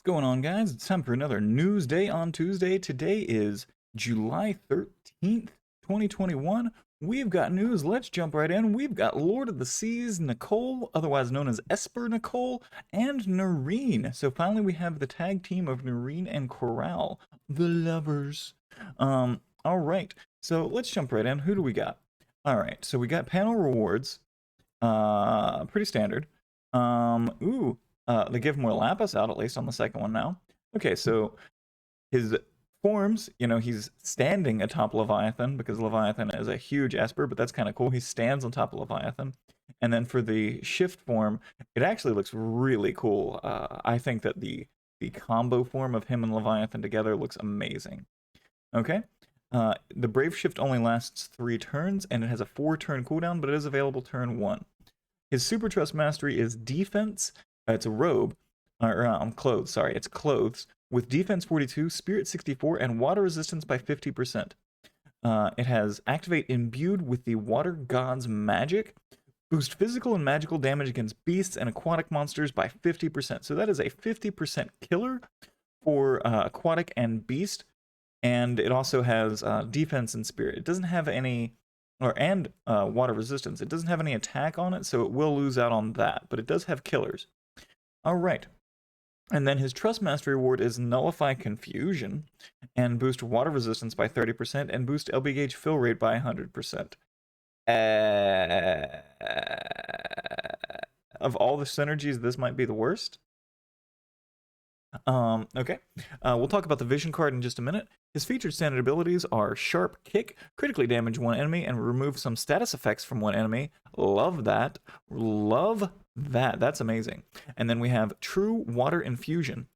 Going on, guys? It's time for another news day on Tuesday. Today is July 13th, 2021. We've got news. Let's jump right in. We've got Lord of the Seas, Nichol, otherwise known as Esper Nichol, and Nerine. So finally we have the tag team of Nerine and Corral, the lovers. All right. So let's jump right in. Who do we got? All right. So we got panel rewards. Pretty standard. They give more lapis out, at least on the second one now. Okay, so his forms, he's standing atop Leviathan, because Leviathan is a huge Esper, but that's kind of cool. He stands on top of Leviathan. And then for the shift form, it actually looks really cool. I think that the combo form of him and Leviathan together looks amazing. Okay. The Brave Shift only lasts 3 turns, and it has a 4-turn cooldown, but it is available turn 1. His Super Trust Mastery is Defense. It's a robe, or clothes, sorry, it's clothes, with Defense 42, Spirit 64, and Water Resistance by 50%. It has Activate Imbued with the Water God's Magic, boost physical and magical damage against beasts and aquatic monsters by 50%. So that is a 50% killer for aquatic and beast, and it also has defense and spirit. It doesn't have any, water resistance. It doesn't have any attack on it, so it will lose out on that, but it does have killers. All right. And then his Trust Mastery reward is Nullify Confusion and boost water resistance by 30% and boost LB gauge fill rate by 100%. Of all the synergies, this might be the worst. Okay. We'll talk about the vision card in just a minute. His featured standard abilities are Sharp Kick, critically damage one enemy and remove some status effects from one enemy. Love that. Love that. That's amazing. And then we have True Water Infusion.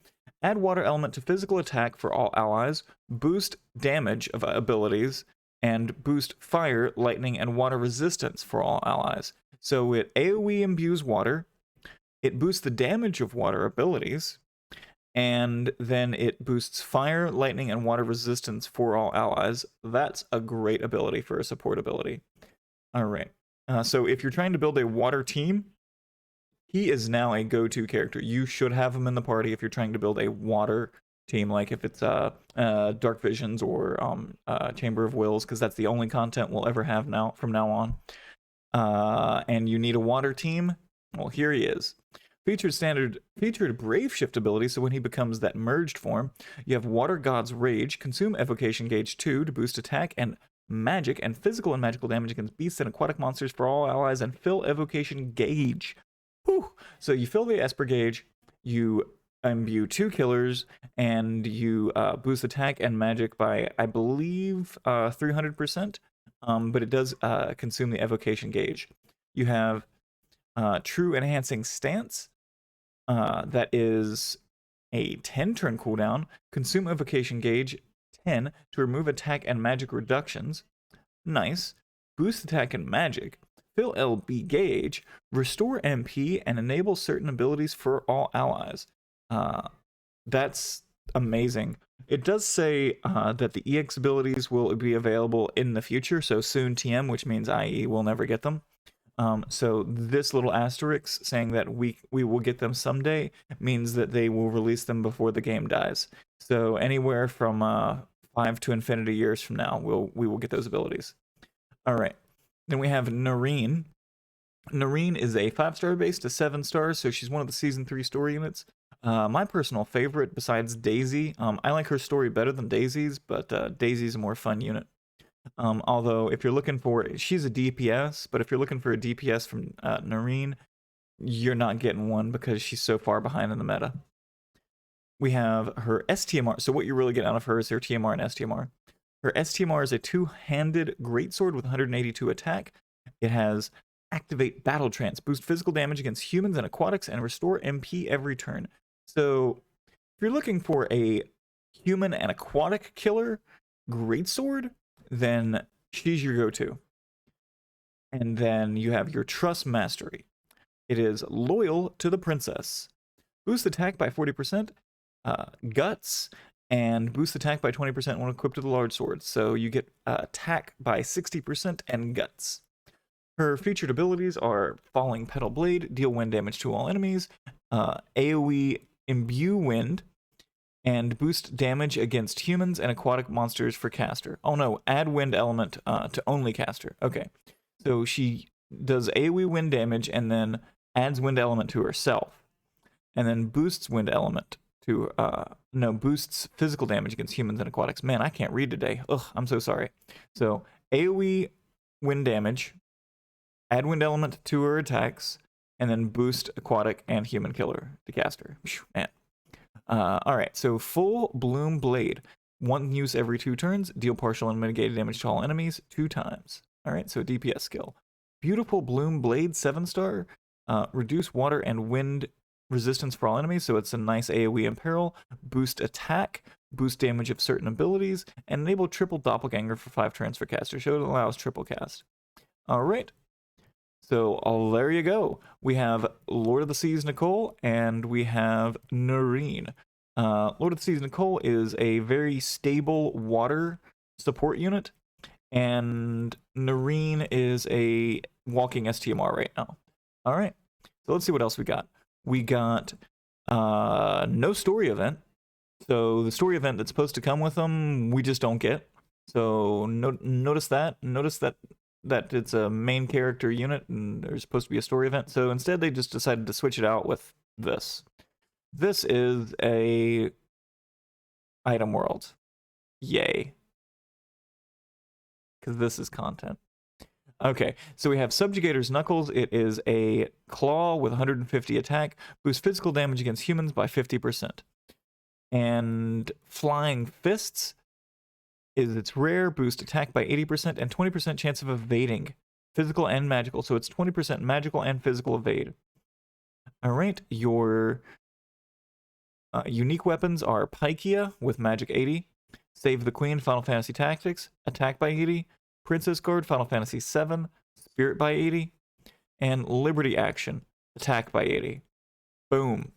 Add water element to physical attack for all allies, boost damage of abilities, and boost fire, lightning, and water resistance for all allies. So it AoE imbues water, it boosts the damage of water abilities, and then it boosts fire, lightning, and water resistance for all allies. That's a great ability for a support ability. All right. So if you're trying to build a water team, he is now a go-to character. You should have him in the party if you're trying to build a water team, like if it's Dark Visions or Chamber of Wills, because that's the only content we'll ever have now from now on. And you need a water team. Well, here he is. Featured Brave Shift ability, so when he becomes that merged form, you have Water God's Rage, consume Evocation Gauge 2 to boost attack and magic and physical and magical damage against beasts and aquatic monsters for all allies, and fill Evocation Gauge. Whew. So you fill the Esper Gauge, you imbue 2 killers, and you boost attack and magic by, I believe, 300%, but it does consume the Evocation Gauge. You have True Enhancing Stance. That is a 10-turn cooldown. Consume Evocation Gauge 10 to remove attack and magic reductions. Nice. Boost attack and magic. Fill LB gauge. Restore MP and enable certain abilities for all allies. That's amazing. It does say that the EX abilities will be available in the future, so soon TM, which means IE will never get them. So this little asterisk saying that we will get them someday means that they will release them before the game dies. So anywhere from 5 to infinity years from now, we will get those abilities. All right. Then we have Nerine. Nerine is a 5-star base to 7 stars, so she's one of the Season 3 story units. My personal favorite besides Daisy. I like her story better than Daisy's, but Daisy's a more fun unit. Although if you're looking for, she's a DPS, but if you're looking for a DPS from Nerine, you're not getting one because she's so far behind in the meta. We have her STMR. So what you're really getting out of her is her TMR and STMR. Her STMR is a 2-handed greatsword with 182 attack. It has Activate Battle Trance, boost physical damage against humans and aquatics, and restore MP every turn. So if you're looking for a human and aquatic killer greatsword, then she's your go-to. And then you have your Trust Mastery. It is Loyal to the Princess. Boost attack by 40%, Guts, and boost attack by 20% when equipped with a large sword. So you get attack by 60% and Guts. Her featured abilities are Falling Petal Blade, deal wind damage to all enemies, AoE Imbue Wind, and boost damage against humans and aquatic monsters for caster. Oh no, add wind element to only caster. Okay, so she does AoE wind damage and then adds wind element to herself, and then boosts wind element to boosts physical damage against humans and aquatics. Man, I can't read today. Ugh, I'm so sorry. So AoE wind damage, add wind element to her attacks, and then boost aquatic and human killer to caster. Man. All right, so full bloom blade, one use every 2 turns, deal partial and mitigated damage to all enemies 2 times. All right, so a DPS skill. Beautiful bloom blade, 7-star, reduce water and wind resistance for all enemies, so it's a nice AoE in peril. Boost attack, boost damage of certain abilities, and enable triple doppelganger for 5 turns for caster. So it allows triple cast. All right. So there you go. We have Lord of the Seas Nichol, and we have Nerine. Lord of the Seas Nichol is a very stable water support unit, and Nerine is a walking STMR right now. All right, so let's see what else we got. We got no story event. So the story event that's supposed to come with them, we just don't get. So notice that. Notice that it's a main character unit and there's supposed to be a story event. So instead they just decided to switch it out with this. This is a item world. Yay. Because this is content. Okay, so we have Subjugator's Knuckles. It is a claw with 150 attack, boosts physical damage against humans by 50%. And Flying Fists is its rare, boost attack by 80% and 20% chance of evading, physical and magical. So it's 20% magical and physical evade. All right, your unique weapons are Pykia with magic 80, Save the Queen, Final Fantasy Tactics, attack by 80, Princess Guard, Final Fantasy 7, Spirit by 80, and Liberty Action, attack by 80. Boom.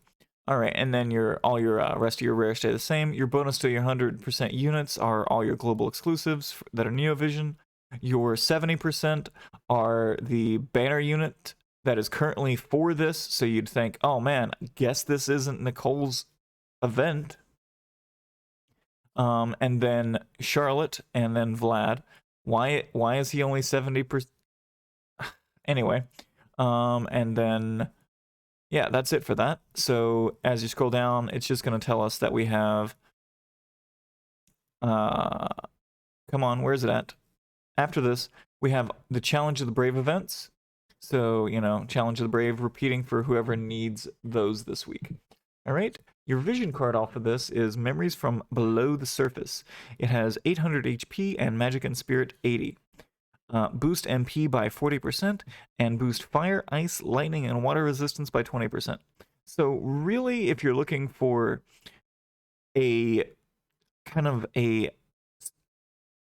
All right, and then all your rest of your rare stay the same. Your bonus to your 100% units are all your global exclusives that are Neovision. Your 70% are the banner unit that is currently for this. So you'd think, oh man, I guess this isn't Nichole's event. And then Charlotte, and then Vlad. Why is he only 70%? Anyway, and then. Yeah, that's it for that. So as you scroll down, it's just going to tell us that we have, come on, where's it at? After this, we have the Challenge of the Brave events. So, Challenge of the Brave repeating for whoever needs those this week. All right, your vision card off of this is Memories from Below the Surface. It has 800 HP and Magic and Spirit 80. Boost MP by 40%, and boost fire, ice, lightning, and water resistance by 20%. So really, if you're looking for a kind of a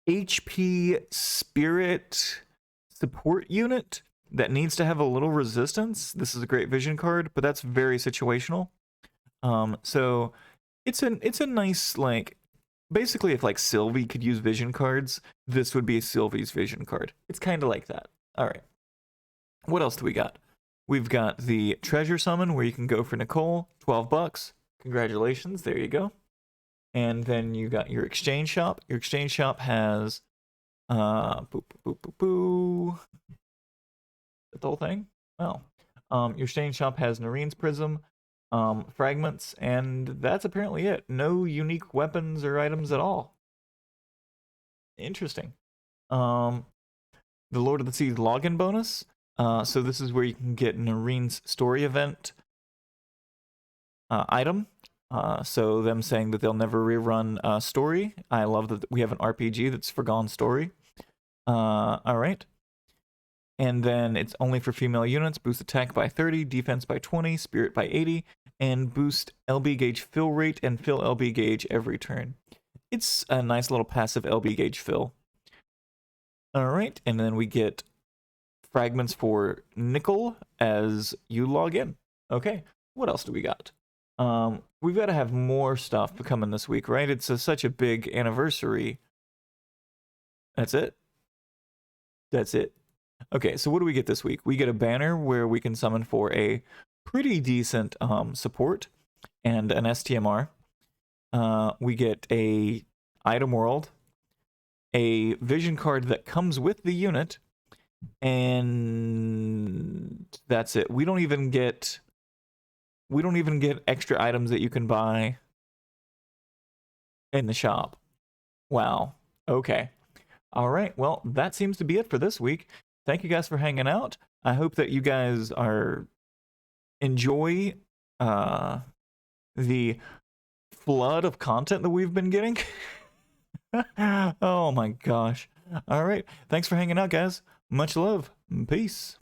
HP spirit support unit that needs to have a little resistance, this is a great vision card, but that's very situational. So it's a nice, like, basically, if like Sylvie could use vision cards, this would be Sylvie's vision card. It's kind of like that. All right. What else do we got? We've got the treasure summon where you can go for Nichol, $12. Congratulations. There you go. And then you got your exchange shop. Your exchange shop has the whole thing. Oh. Your exchange shop has Narine's Prism, fragments, and that's apparently it. No unique weapons or items at all. Interesting. The Lord of the Seas login bonus. So this is where you can get Narine's story event item. So them saying that they'll never rerun story. I love that we have an RPG that's forgone story. All right. And then it's only for female units. Boost attack by 30, defense by 20, spirit by 80, and boost LB gauge fill rate and fill LB gauge every turn. It's a nice little passive LB gauge fill. All right, and then we get fragments for Nichol as you log in. Okay, what else do we got? We've got to have more stuff coming this week, right? It's such a big anniversary. That's it? That's it. Okay, so what do we get this week? We get a banner where we can summon for a pretty decent support and an STMR. We get a item world, a vision card that comes with the unit, and that's it. We don't even get extra items that you can buy in the shop. Wow. Okay. All right. Well, that seems to be it for this week. Thank you guys for hanging out. I hope that you guys enjoy the flood of content that we've been getting. Oh my gosh. All right. Thanks for hanging out, guys. Much love. Peace.